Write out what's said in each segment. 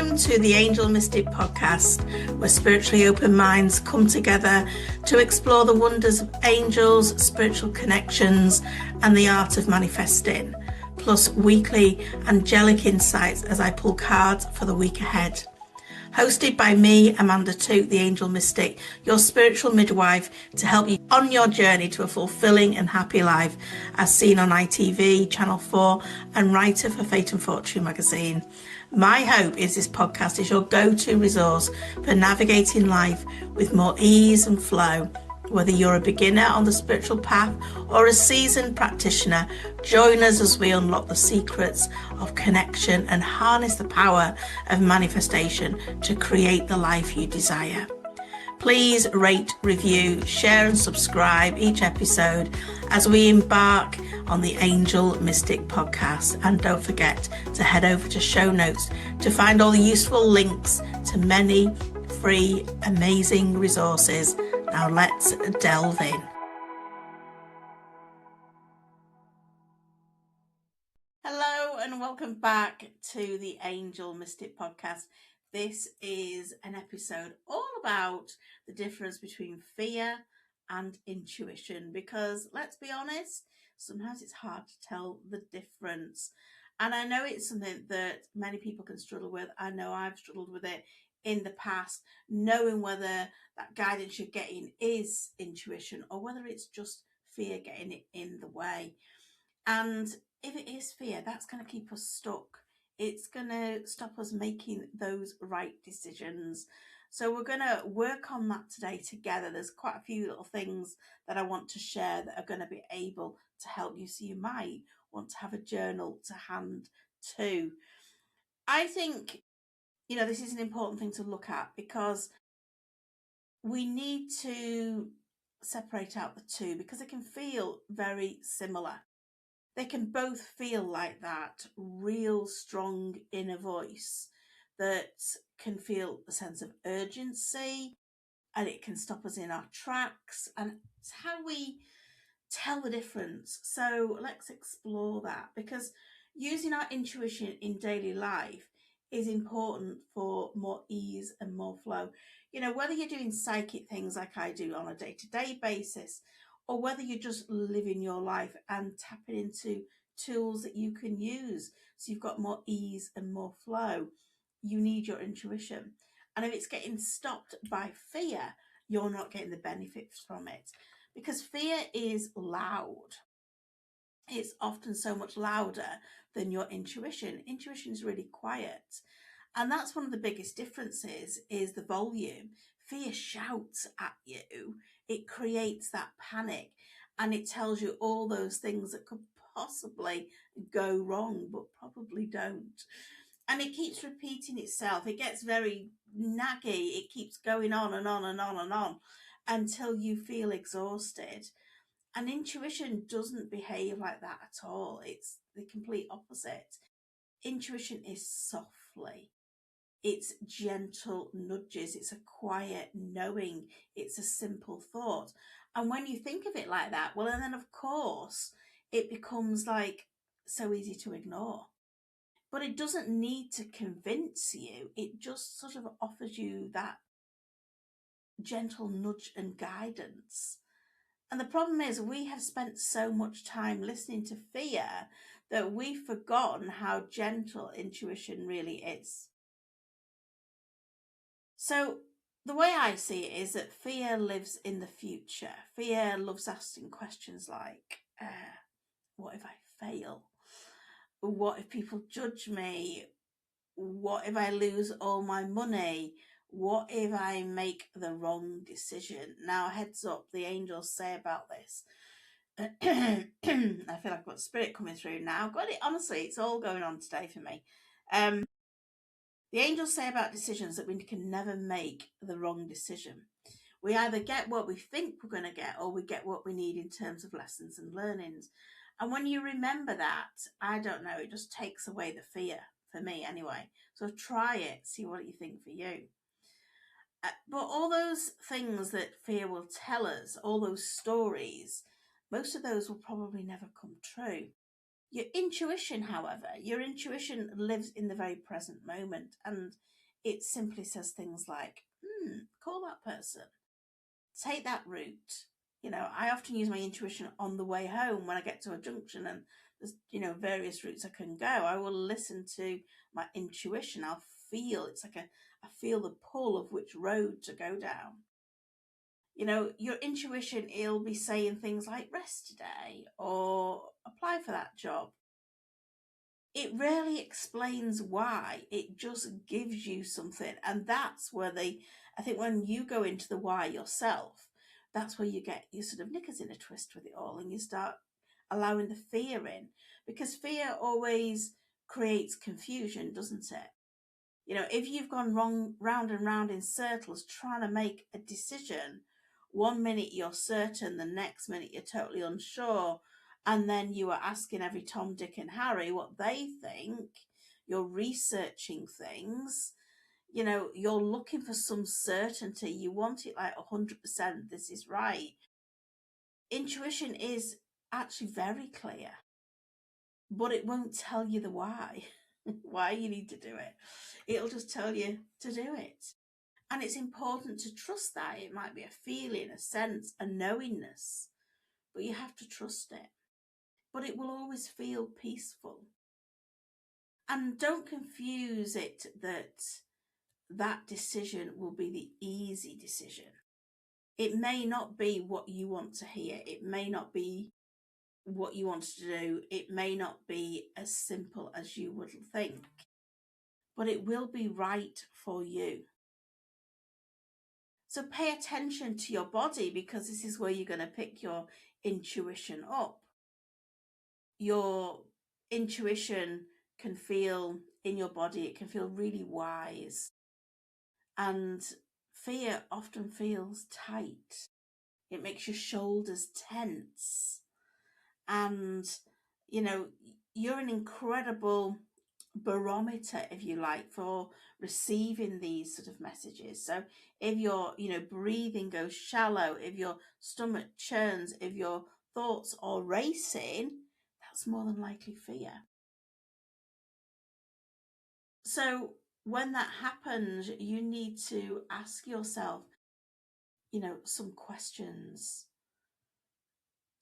Welcome to the Angel Mystic podcast, where spiritually open minds come together to explore the wonders of angels, spiritual connections, and the art of manifesting, plus weekly angelic insights as I pull cards for the week ahead. Hosted by me, Amanda Tooke, the Angel Mystic, your spiritual midwife, to help you on your journey to a fulfilling and happy life, as seen on ITV, Channel 4, and writer for Fate and Fortune magazine. My hope is this podcast is your go-to resource for navigating life with more ease and flow. Whether you're a beginner on the spiritual path or a seasoned practitioner, join us as we unlock the secrets of connection and harness the power of manifestation to create the life you desire. Please rate, review, share and subscribe each episode as we embark on the Angel Mystic podcast. And don't forget to head over to show notes to find all the useful links to many free, amazing resources. Now let's delve in. Hello and welcome back to the Angel Mystic podcast. This is an episode all about the difference between fear and intuition, because let's be honest, sometimes it's hard to tell the difference. And I know it's something that many people can struggle with. I know I've struggled with it in the past, knowing whether that guidance you're getting is intuition or whether it's just fear getting it in the way. And if it is fear, that's going to keep us stuck. It's going to stop us making those right decisions. So we're going to work on that today together. There's quite a few little things that I want to share that are going to be able to help you. So you might want to have a journal to hand too. I think, this is an important thing to look at, because we need to separate out the two, because they can feel very similar. They can both feel like that real strong inner voice that can feel a sense of urgency, and it can stop us in our tracks, and it's how we tell the difference. So let's explore that, because using our intuition in daily life is important for more ease and more flow. Whether you're doing psychic things like I do on a day-to-day basis, or whether you're just living your life and tapping into tools that you can use so you've got more ease and more flow, you need your intuition. And if it's getting stopped by fear, you're not getting the benefits from it, because fear is loud. It's often so much louder than your intuition. Intuition is really quiet. And that's one of the biggest differences, is the volume. Fear shouts at you. It creates that panic, and it tells you all those things that could possibly go wrong, but probably don't. And it keeps repeating itself. It gets very naggy. It keeps going on and on and on and on until you feel exhausted. And intuition doesn't behave like that at all. It's the complete opposite. Intuition is softly. It's gentle nudges. It's a quiet knowing. It's a simple thought. And when you think of it like that, well, and then of course, it becomes like so easy to ignore. But it doesn't need to convince you. It just sort of offers you that gentle nudge and guidance. And the problem is, we have spent so much time listening to fear that we've forgotten how gentle intuition really is. So the way I see it is that fear lives in the future. Fear loves asking questions like, what if I fail? What if people judge me? What if I lose all my money? What if I make the wrong decision? Now, heads up, the angels say about this. I feel like I've got spirit coming through now. Got it. Honestly, it's all going on today for me. The angels say about decisions that we can never make the wrong decision. We either get what we think we're going to get, or we get what we need in terms of lessons and learnings. And when you remember that, I don't know, it just takes away the fear, for me anyway. So try it, see what you think for you. But all those things that fear will tell us, all those stories, most of those will probably never come true. Your intuition, however, your intuition lives in the very present moment, and it simply says things like, call that person, take that route. I often use my intuition on the way home when I get to a junction and there's, various routes I can go. I will listen to my intuition. I'll feel, it's like I feel the pull of which road to go down. Your intuition, it'll be saying things like rest today or apply for that job. It rarely explains why. It just gives you something. And that's where I think when you go into the why yourself, that's where you get your sort of knickers in a twist with it all and you start allowing the fear in. Because fear always creates confusion, doesn't it? If you've gone round and round in circles trying to make a decision, one minute you're certain, the next minute you're totally unsure, and then you are asking every Tom, Dick, and Harry what they think, you're researching things, you're looking for some certainty, you want it like 100%, this is right. Intuition is actually very clear, but it won't tell you the why. Why you need to do it. It'll just tell you to do it. And it's important to trust that. It might be a feeling, a sense, a knowingness, but you have to trust it. But it will always feel peaceful. And don't confuse it that decision will be the easy decision. It may not be what you want to hear. It may not be what you want to do. It may not be as simple as you would think, but it will be right for you. So pay attention to your body, because this is where you're going to pick your intuition up. Your intuition can feel in your body, it can feel really wise. And fear often feels tight. It makes your shoulders tense. And, you're an incredible barometer, if you like, for receiving these sort of messages. So if your breathing goes shallow, if your stomach churns, if your thoughts are racing, that's more than likely fear. So when that happens, you need to ask yourself some questions.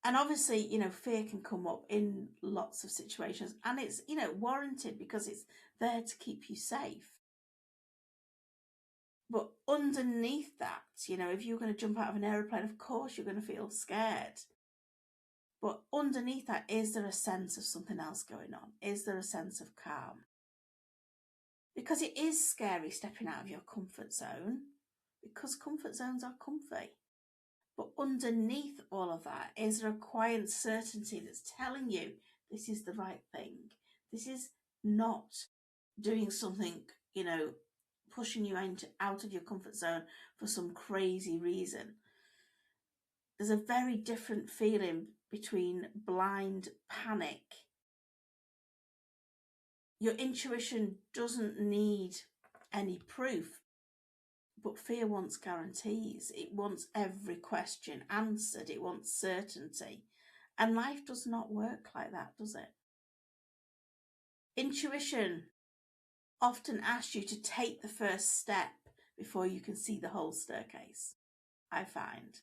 And obviously, fear can come up in lots of situations, and it's, warranted because it's there to keep you safe. But underneath that, if you're going to jump out of an aeroplane, of course you're going to feel scared. But underneath that, is there a sense of something else going on? Is there a sense of calm? Because it is scary stepping out of your comfort zone, because comfort zones are comfy. But underneath all of that, is there a quiet certainty that's telling you this is the right thing? This is not doing something, pushing you out of your comfort zone for some crazy reason. There's a very different feeling between blind panic. Your intuition doesn't need any proof, but fear wants guarantees. It wants every question answered. It wants certainty. And life does not work like that, does it? Intuition often asks you to take the first step before you can see the whole staircase, I find.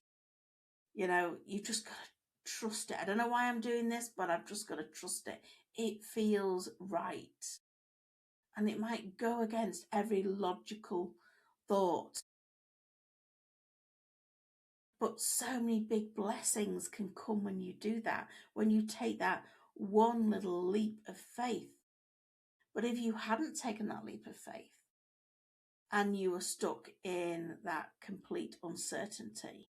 You've just got to trust it. I don't know why I'm doing this, but I've just got to trust it. It feels right. And it might go against every logical thought. But so many big blessings can come when you do that, when you take that one little leap of faith. But if you hadn't taken that leap of faith and you were stuck in that complete uncertainty,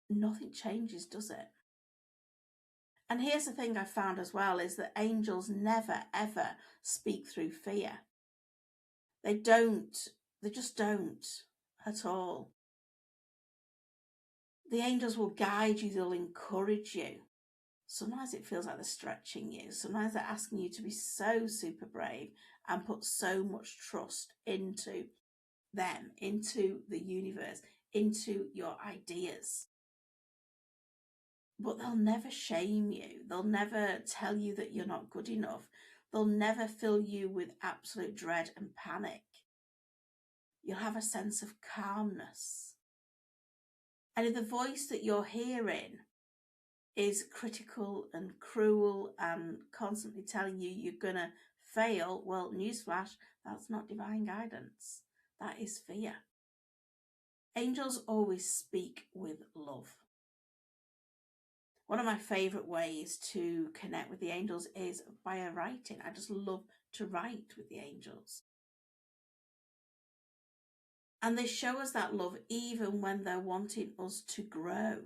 nothing changes, does it? And here's the thing I found as well, is that angels never, ever speak through fear. They just don't at all. The angels will guide you, they'll encourage you. Sometimes it feels like they're stretching you. Sometimes they're asking you to be so super brave and put so much trust into them, into the universe, into your ideas. but they'll never shame you. They'll never tell you that you're not good enough. They'll never fill you with absolute dread and panic. You'll have a sense of calmness. And if the voice that you're hearing is critical and cruel and constantly telling you you're going to fail, well, newsflash, that's not divine guidance. That is fear. Angels always speak with love. One of my favourite ways to connect with the angels is via writing. I just love to write with the angels. And they show us that love even when they're wanting us to grow.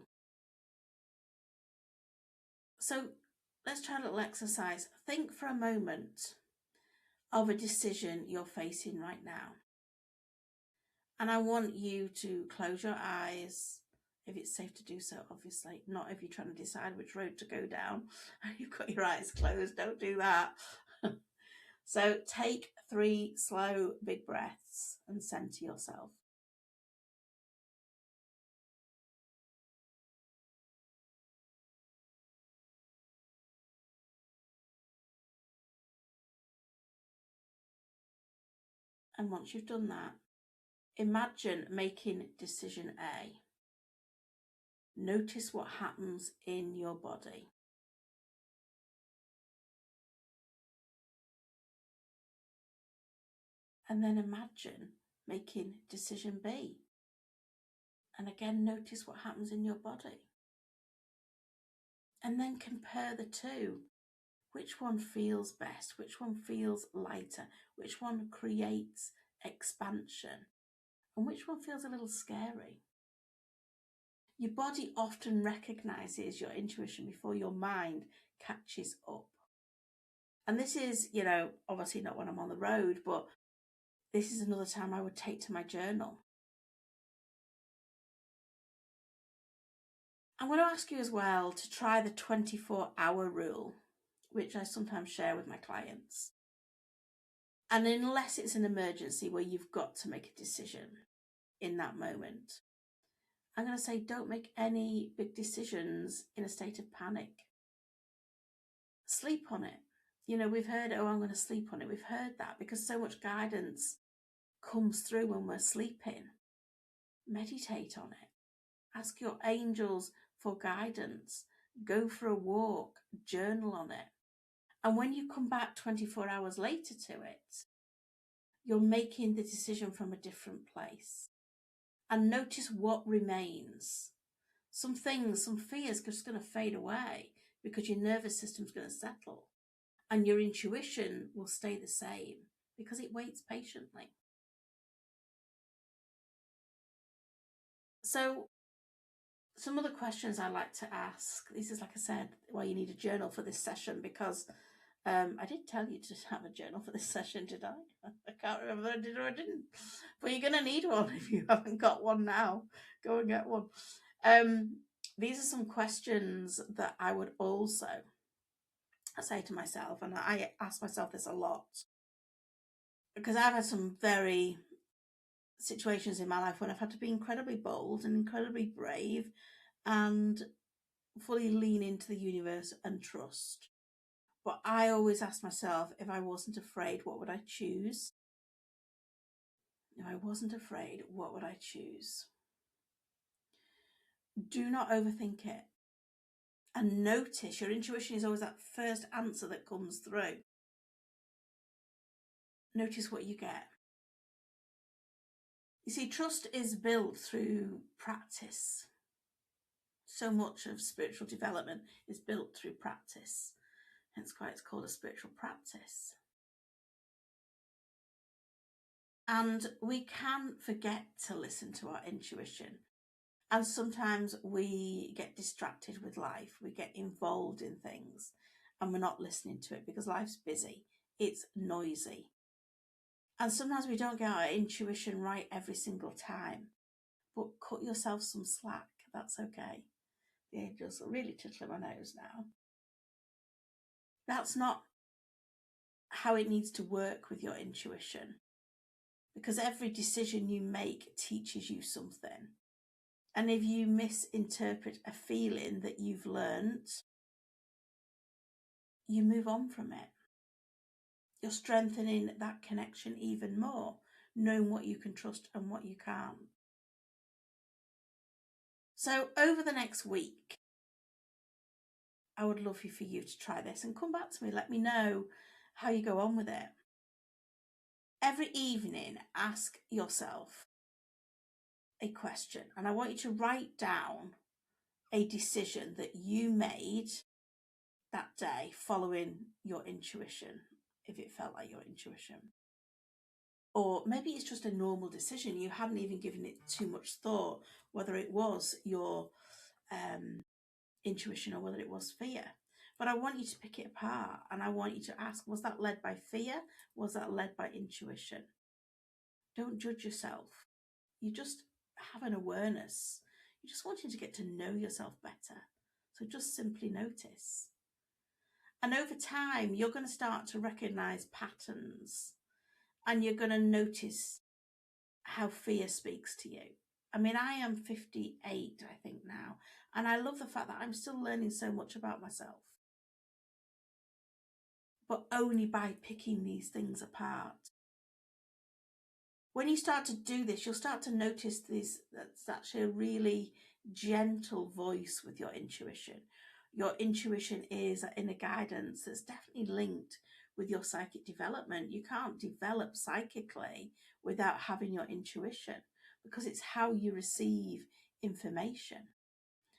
So let's try a little exercise. Think for a moment of a decision you're facing right now. And I want you to close your eyes, if it's safe to do so, obviously. Not if you're trying to decide which road to go down and you've got your eyes closed. Don't do that. So take 3 slow, big breaths and center yourself. And once you've done that, imagine making decision A. Notice what happens in your body. And then imagine making decision B. And again, notice what happens in your body. And then compare the two. Which one feels best? Which one feels lighter? Which one creates expansion? And which one feels a little scary? Your body often recognizes your intuition before your mind catches up. And this is, obviously not when I'm on the road, but this is another time I would take to my journal. I'm going to ask you as well to try the 24-hour rule, which I sometimes share with my clients. And unless it's an emergency where you've got to make a decision in that moment, I'm going to say don't make any big decisions in a state of panic. Sleep on it. We've heard, I'm going to sleep on it. We've heard that because so much guidance comes through when we're sleeping. Meditate on it. Ask your angels for guidance. Go for a walk. Journal on it. And when you come back 24 hours later to it, you're making the decision from a different place. And notice what remains. Some things, some fears are just going to fade away because your nervous system's going to settle. And your intuition will stay the same because it waits patiently. So some other questions I like to ask. This is, like I said, why you need a journal for this session, because I did tell you to have a journal for this session, did I? I can't remember whether I did or I didn't. But you're going to need one if you haven't got one now. Go and get one. These are some questions that I would also say to myself, and I ask myself this a lot, because I've had some very situations in my life when I've had to be incredibly bold and incredibly brave and fully lean into the universe and trust. But I always ask myself, if I wasn't afraid, what would I choose? If I wasn't afraid, what would I choose? Do not overthink it. And notice your intuition is always that first answer that comes through. Notice what you get. You see, trust is built through practice. So much of spiritual development is built through practice. Hence why it's called a spiritual practice. And we can forget to listen to our intuition. And sometimes we get distracted with life. We get involved in things and we're not listening to it because life's busy. It's noisy. And sometimes we don't get our intuition right every single time. But cut yourself some slack. That's okay. The angels are really tickling my nose now. That's not how it needs to work with your intuition. Because every decision you make teaches you something. And if you misinterpret a feeling that you've learnt, you move on from it. You're strengthening that connection even more, knowing what you can trust and what you can't. So over the next week, I would love for you to try this and come back to me. Let me know how you go on with it. Every evening, ask yourself a question, and I want you to write down a decision that you made that day following your intuition, if it felt like your intuition. Or maybe it's just a normal decision. You hadn't even given it too much thought, whether it was your intuition or whether it was fear. But I want you to pick it apart, and I want you to ask, was that led by fear? Was that led by intuition? Don't judge yourself. You just have an awareness. You're just wanting to get to know yourself better. So just simply notice. And over time, you're going to start to recognize patterns, and you're going to notice how fear speaks to you. I mean, I am 58, I think, now, and I love the fact that I'm still learning so much about myself, but only by picking these things apart. When you start to do this, you'll start to notice that's actually a really gentle voice with your intuition. Your intuition is an inner guidance that's definitely linked with your psychic development. You can't develop psychically without having your intuition, because it's how you receive information.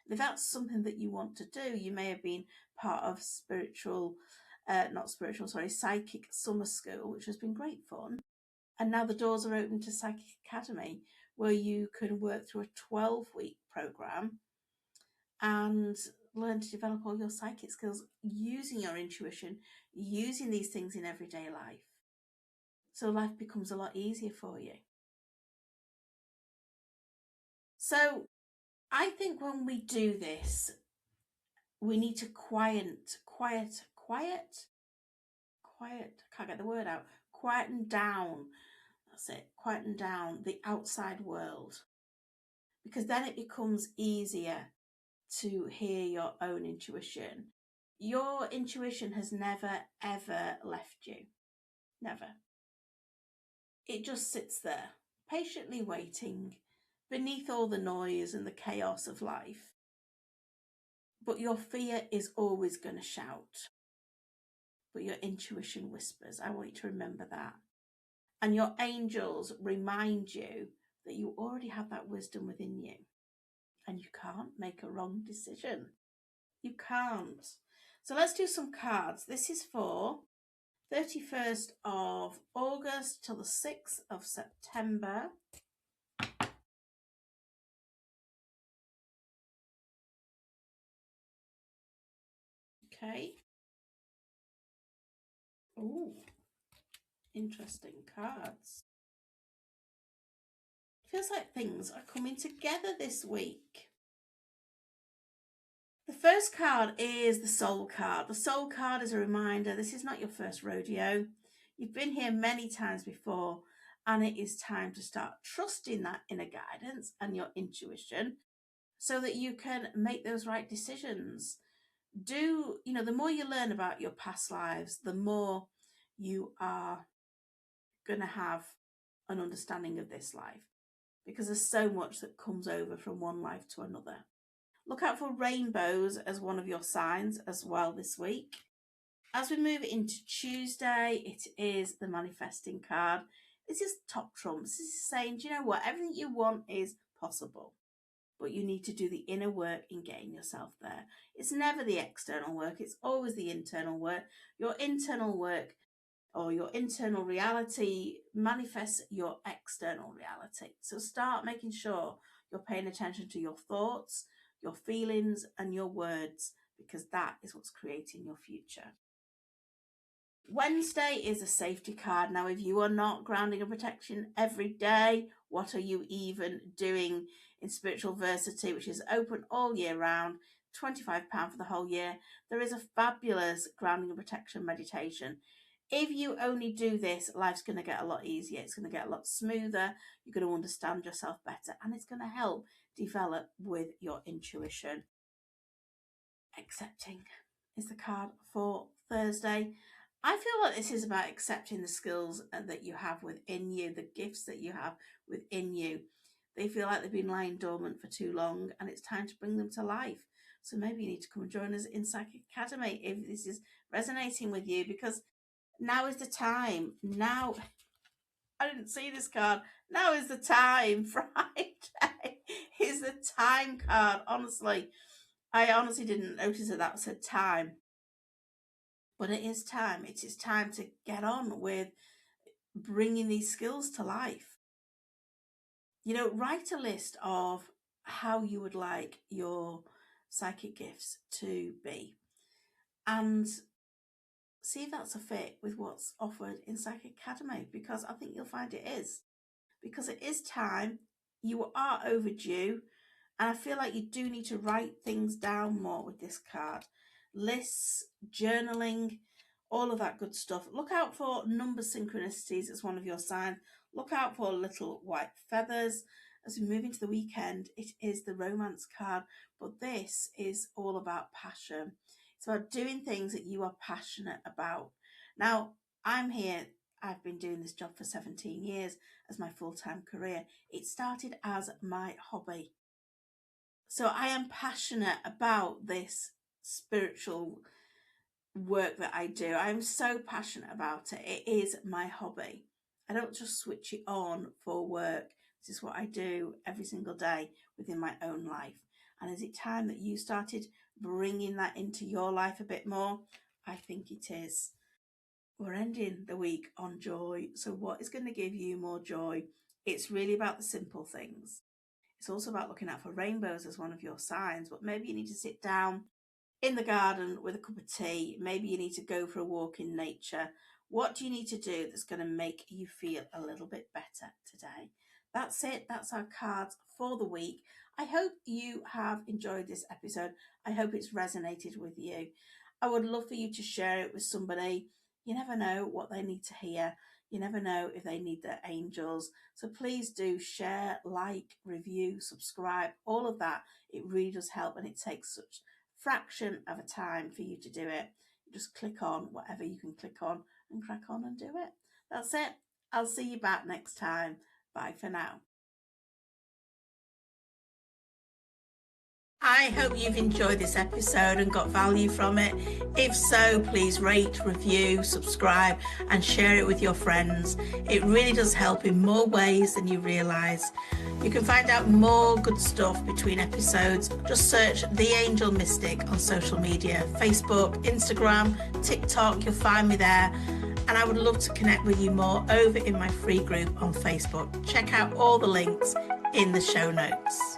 If that's something that you want to do, you may have been part of psychic summer school, which has been great fun. And now the doors are open to Psychic Academy, where you can work through a 12-week program and learn to develop all your psychic skills using your intuition, using these things in everyday life. So life becomes a lot easier for you. So I think when we do this, we need to quiet, can't get the word out, quieten down. That's it, quieten down the outside world, because then it becomes easier to hear your own intuition. Your intuition has never, ever left you. Never. It just sits there, patiently waiting beneath all the noise and the chaos of life. But your fear is always going to shout. But your intuition whispers. I want you to remember that. And your angels remind you that you already have that wisdom within you. And you can't make a wrong decision. You can't. So let's do some cards. This is for 31st of August till the 6th of September. Okay. Ooh, interesting cards. Feels like things are coming together this week. The first card is the Soul card. The Soul card is a reminder this is not your first rodeo. You've been here many times before, and it is time to start trusting that inner guidance and your intuition so that you can make those right decisions. The more you learn about your past lives, the more you are going to have an understanding of this life, because there's so much that comes over from one life to another. Look out for rainbows as one of your signs as well this week. As we move into Tuesday, it is the manifesting card. This is top trumps. This is saying, do you know what? Everything you want is possible, but you need to do the inner work in getting yourself there. It's never the external work. It's always the internal work. Your internal work or your internal reality manifests your external reality. So start making sure you're paying attention to your thoughts, your feelings, and your words, because that is what's creating your future. Wednesday is a safety card. Now, if you are not grounding and protection every day, what are you even doing? In Spiritual Versity, which is open all year round, £25 for the whole year, there is a fabulous grounding and protection meditation. If you only do this, life's going to get a lot easier. It's going to get a lot smoother. You're going to understand yourself better, and it's going to help develop with your intuition. Accepting is the card for Thursday. I feel like this is about accepting the skills that you have within you, the gifts that you have within you. They feel like they've been lying dormant for too long, and it's time to bring them to life. So maybe you need to come and join us in Psychic Academy if this is resonating with you, because now is the time. Now, I didn't see this card. Now is the time. Friday is the time card. Honestly, I honestly didn't notice that said time. But it is time. It is time to get on with bringing these skills to life. You know, write a list of how you would like your psychic gifts to be, and see if that's a fit with what's offered in Psychic Academy, because I think you'll find it is. Because it is time. You are overdue, and I feel like you do need to write things down more with this card. Lists, journaling, all of that good stuff. Look out for number synchronicities as one of your signs. Look out for little white feathers. As we move into the weekend, it is the romance card, but this is all about passion. It's about doing things that you are passionate about. Now, I'm here. I've been doing this job for 17 years as my full-time career. It started as my hobby. So I am passionate about this spiritual work that I do. I'm so passionate about it. It is my hobby. I don't just switch it on for work. This is what I do every single day within my own life. And is it time that you started bringing that into your life a bit more? I think it is. We're ending the week on joy. So what is going to give you more joy? It's really about the simple things. It's also about looking out for rainbows as one of your signs, but maybe you need to sit down in the garden with a cup of tea. Maybe you need to go for a walk in nature. What do you need to do that's going to make you feel a little bit better today? That's it. That's our cards for the week. I hope you have enjoyed this episode. I hope it's resonated with you. I would love for you to share it with somebody. You never know what they need to hear. You never know if they need their angels. So please do share, like, review, subscribe, all of that. It really does help, and it takes such fraction of a time for you to do it. You just click on whatever you can click on and crack on and do it. That's it. I'll see you back next time. Bye for now. I hope you've enjoyed this episode and got value from it. If so, please rate, review, subscribe, and share it with your friends. It really does help in more ways than you realise. You can find out more good stuff between episodes. Just search The Angel Mystic on social media, Facebook, Instagram, TikTok. You'll find me there. And I would love to connect with you more over in my free group on Facebook. Check out all the links in the show notes.